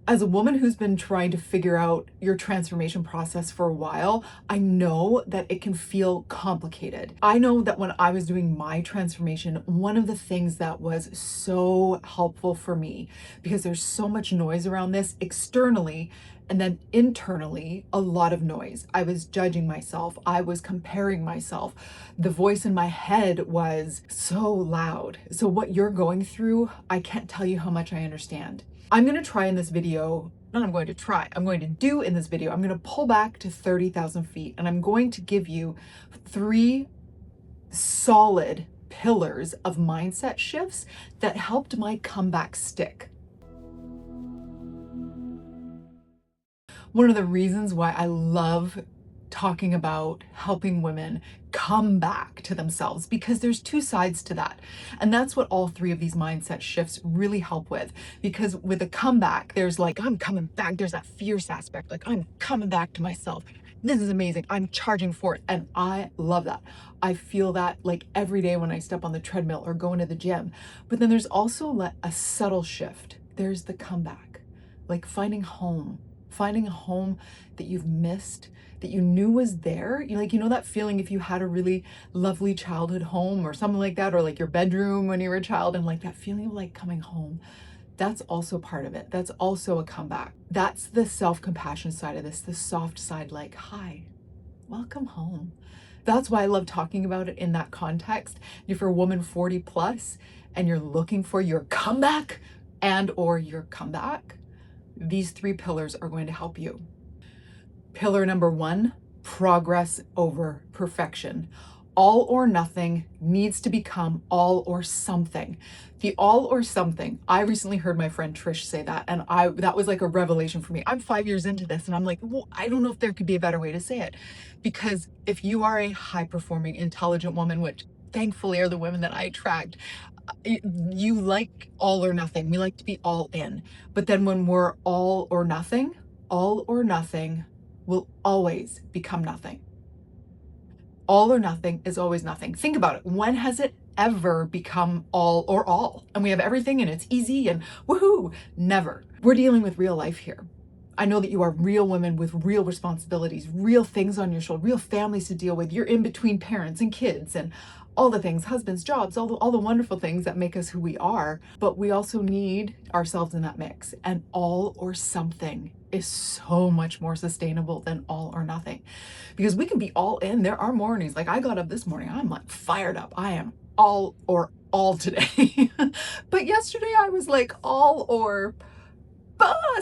As a woman who's been trying to figure out your transformation process for a while, I know that it can feel complicated. I know that when I was doing my transformation, one of the things that was so helpful for me, because there's so much noise around this externally, and then internally, a lot of noise. I was judging myself. I was comparing myself. The voice in my head was so loud. So what you're going through, I can't tell you how much I understand. I'm going to try in this video, I'm going to do in this video, I'm going to pull back to 30,000 feet and I'm going to give you 3 solid pillars of mindset shifts that helped my comeback stick. One of the reasons why I love talking about helping women come back to themselves, because there's 2 sides to that. And that's what all 3 of these mindset shifts really help with. Because with a comeback, there's like, I'm coming back. There's that fierce aspect, like I'm coming back to myself. This is amazing. I'm charging for it. And I love that. I feel that like every day when I step on the treadmill or go into the gym. But then there's also a subtle shift. There's the comeback, like finding a home that you've missed, that you knew was there. You know that feeling if you had a really lovely childhood home or something like that, or like your bedroom when you were a child, and like that feeling of like coming home. That's also part of it. That's also a comeback. That's the self-compassion side of this, the soft side, like, hi, welcome home. That's why I love talking about it in that context. If you're a woman 40 plus and you're looking for your comeback or your comeback, these 3 pillars are going to help you. Pillar number 1, progress over perfection. All or nothing needs to become all or something. The all or something, I recently heard my friend Trish say that, and that was like a revelation for me. I'm 5 years into this and I'm like, well, I don't know if there could be a better way to say it. Because if you are a high performing, intelligent woman, which thankfully are the women that I attract, you like all or nothing. We like to be all in. But then when we're all or nothing will always become nothing. All or nothing is always nothing. Think about it. When has it ever become all or all? And we have everything and it's easy and woohoo. Never. We're dealing with real life here. I know that you are real women with real responsibilities, real things on your shoulder, real families to deal with. You're in between parents and kids and all the things, husbands, jobs, all the wonderful things that make us who we are. But we also need ourselves in that mix. And all or something is so much more sustainable than all or nothing. Because we can be all in. There are mornings, like I got up this morning, I'm like fired up. I am all or all today. But yesterday I was like all or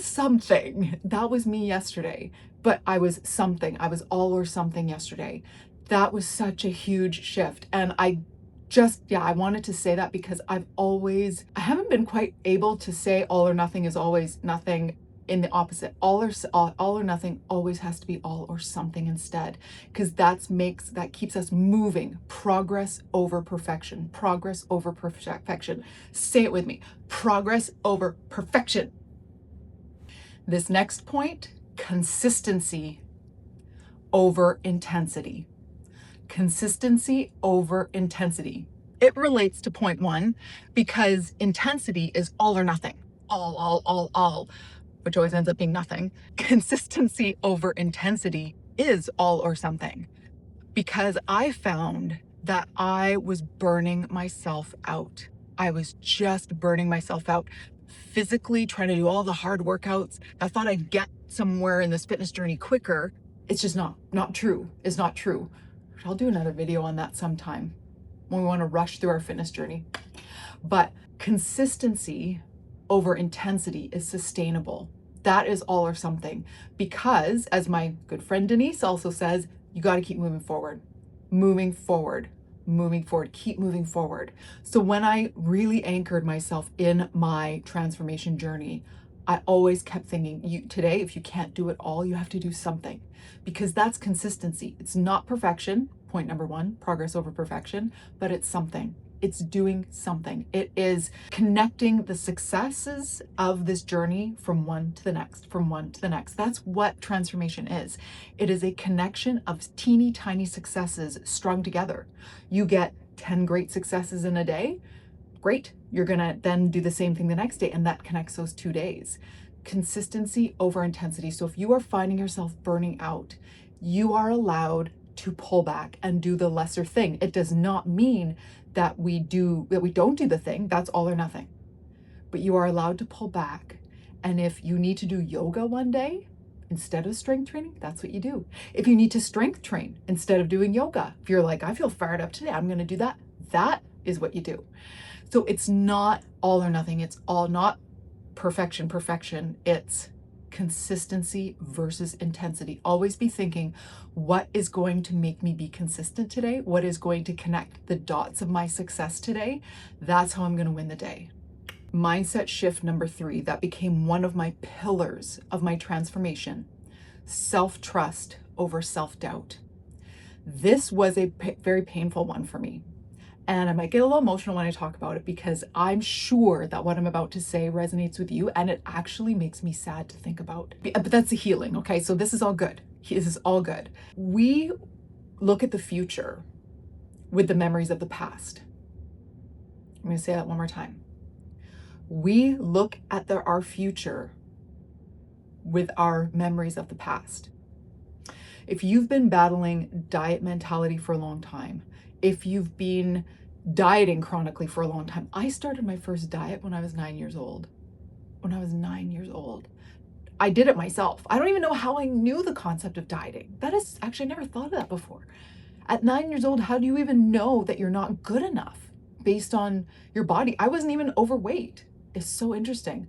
something. That was me yesterday. But I was something. I was all or something yesterday. That was such a huge shift. And I wanted to say that because I haven't been quite able to say all or nothing is always nothing in the opposite. All or nothing always has to be all or something instead, because that keeps us moving. Progress over perfection. Progress over perfection. Say it with me. Progress over perfection. This next point, consistency over intensity. Consistency over intensity. It relates to point 1 because intensity is all or nothing. All, which always ends up being nothing. Consistency over intensity is all or something, because I found that I was burning myself out. I was just burning myself out physically, trying to do all the hard workouts. I thought I'd get somewhere in this fitness journey quicker. It's just not true. It's not true. I'll do another video on that sometime when we want to rush through our fitness journey. But consistency over intensity is sustainable. That is all or something, because as my good friend Denise also says, you got to keep moving forward, keep moving forward. So when I really anchored myself in my transformation journey, I always kept thinking, today, if you can't do it all, you have to do something, because that's consistency. It's not perfection. Point number 1, progress over perfection, but it's something. It's doing something. It is connecting the successes of this journey from one to the next. That's what transformation is. It is a connection of teeny tiny successes strung together. You get 10 great successes in a day. Great. You're going to then do the same thing the next day, and that connects those 2 days. consistency over intensity. So if you are finding yourself burning out, you are allowed to pull back and do the lesser thing. It does not mean that we don't do the thing. That's all or nothing. But you are allowed to pull back. And if you need to do yoga one day instead of strength training, that's what you do. If you need to strength train instead of doing yoga, if you're like, I feel fired up today, I'm going to do that. That is what you do. So it's not all or nothing. It's all not perfection. It's consistency versus intensity. Always be thinking, what is going to make me be consistent today? What is going to connect the dots of my success today? That's how I'm going to win the day. Mindset shift number 3, that became one of my pillars of my transformation: self-trust over self-doubt. This was a very painful one for me. And I might get a little emotional when I talk about it, because I'm sure that what I'm about to say resonates with you, and it actually makes me sad to think about. But that's the healing, okay? So this is all good. This is all good. We look at the future with the memories of the past. I'm going to say that one more time. We look at our future with our memories of the past. If you've been battling diet mentality for a long time, if you've been dieting chronically for a long time. I started my first diet when I was 9 years old. When I was 9 years old. I did it myself. I don't even know how I knew the concept of dieting. That is, actually, I never thought of that before. At 9 years old, how do you even know that you're not good enough based on your body? I wasn't even overweight. It's so interesting.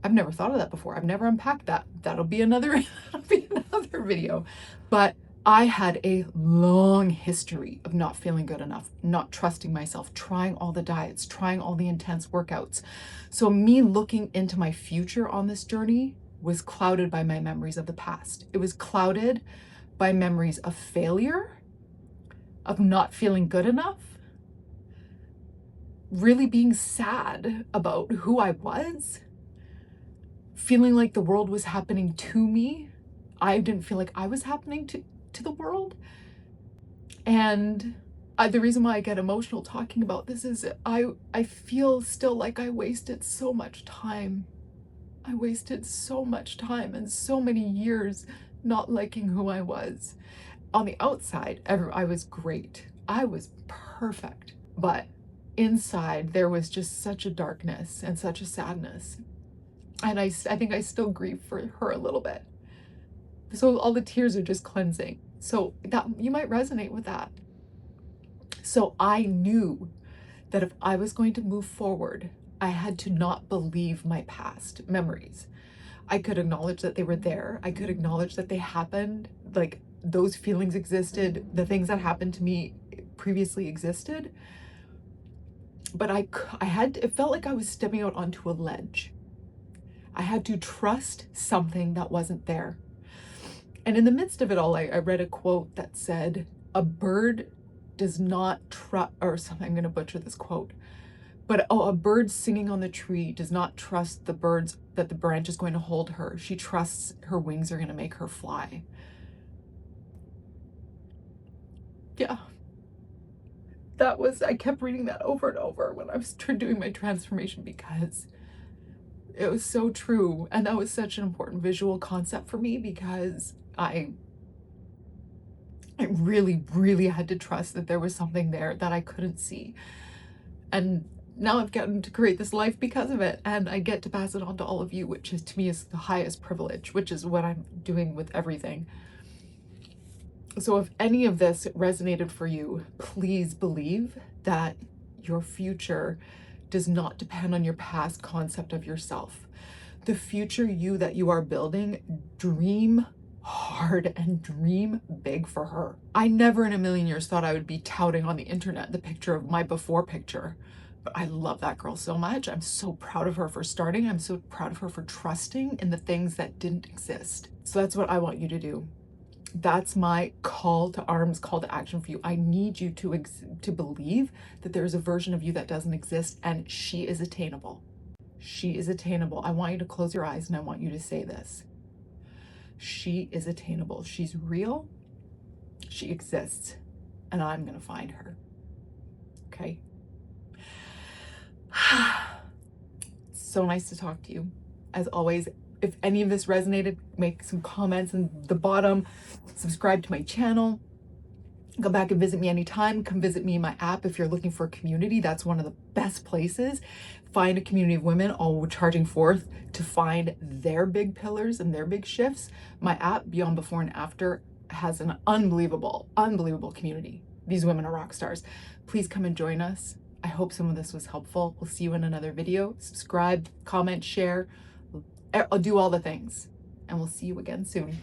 I've never thought of that before. I've never unpacked that. That'll be another video. But I had a long history of not feeling good enough, not trusting myself, trying all the diets, trying all the intense workouts. So me looking into my future on this journey was clouded by my memories of the past. It was clouded by memories of failure, of not feeling good enough, really being sad about who I was, feeling like the world was happening to me. I didn't feel like I was happening to the world. And the reason why I get emotional talking about this is I feel still like I wasted so much time. I wasted so much time and so many years not liking who I was. On the outside, I was great. I was perfect. But inside, there was just such a darkness and such a sadness. And I think I still grieve for her a little bit. So all the tears are just cleansing. So that you might resonate with that. So I knew that if I was going to move forward, I had to not believe my past memories. I could acknowledge that they were there. I could acknowledge that they happened, like those feelings existed, the things that happened to me previously existed. But it felt like I was stepping out onto a ledge. I had to trust something that wasn't there. And in the midst of it all, I read a quote that said, a bird does not trust, or something, I'm going to butcher this quote, but a bird singing on the tree does not trust the birds that the branch is going to hold her. She trusts her wings are going to make her fly. Yeah. I kept reading that over and over when I was doing my transformation, because it was so true. And that was such an important visual concept for me, because I really, really had to trust that there was something there that I couldn't see. And now I've gotten to create this life because of it, and I get to pass it on to all of you, which is, to me, is the highest privilege, which is what I'm doing with everything. So if any of this resonated for you, please believe that your future does not depend on your past concept of yourself. The future you that you are building, dream hard and dream big for her. I never in a million years thought I would be touting on the internet the picture of my before picture, but I love that girl so much. I'm so proud of her for starting. I'm so proud of her for trusting in the things that didn't exist. So that's what I want you to do. That's my call to arms, call to action for you. I need you to believe that there's a version of you that doesn't exist, and she is attainable. She is attainable. I want you to close your eyes and I want you to say this. She is attainable. She's real. She exists. And I'm going to find her. Okay? So nice to talk to you. As always, If any of this resonated, make some comments in the bottom, subscribe to my channel. Go back and visit me anytime. Come visit me in my app if you're looking for a community. That's one of the best places. Find a community of women all charging forth to find their big pillars and their big shifts. My app, Beyond Before and After, has an unbelievable community. These women are rock stars. Please come and join us. I hope some of this was helpful. We'll see you in another video. Subscribe, comment, share. I'll do all the things. And we'll see you again soon.